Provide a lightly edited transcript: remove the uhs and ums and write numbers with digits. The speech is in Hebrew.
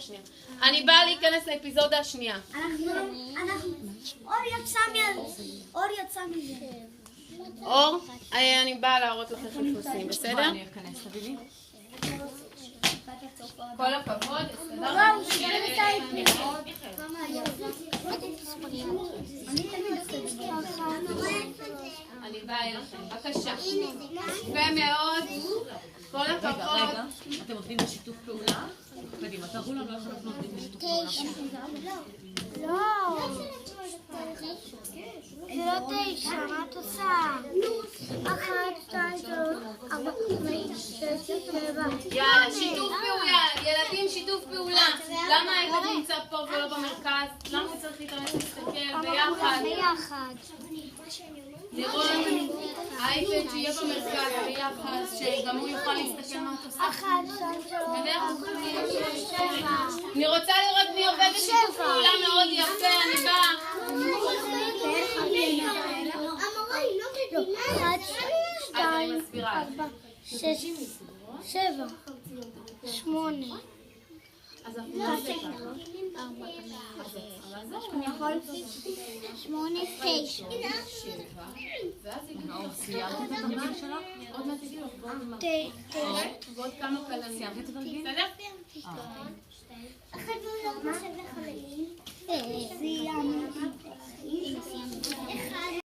שנייה. אני באה להיכנס לאפיזודה השנייה. אור יצא מזה. אור, אני באה להראות לך איך עושים, בסדר? אני אכנס, תביאי. כל הכבוד, אני באה אליכם, בבקשה. יפה מאוד, כל הכבוד. אתם עובדים בשיתוף פעולה? קדימה, תראו לנו איך אנחנו עובדים בשיתוף פעולה. לא. זה לא 9, מה את עושה? 1, 2, 3, 4, 5, 6, 7. יאללה, שיתוף פעולה, ילדים שיתוף פעולה. למה האייפד נמצא פה ולא במרכז? למה הוא צריך להתאמץ להסתכל ביחד? ביחד. לראות האייפד שיהיה במרכז ביחד, שגם הוא יוכל להסתכל מה את עושה. 1, 2, 3, 4, 5, 6, 7. אני רוצה לראות מי עובד בשיתוף פעולה מאוד יפה, אני באה. 1, 2, 4, 6, 7, 8. אז אנחנו נעשה ככה. 8, 9. נאור, סיימת את התרגיל שלך? עוד מעט תגידו, ועוד כמה קלמים. סיימת את התרגיל? בסדר? סיימתי.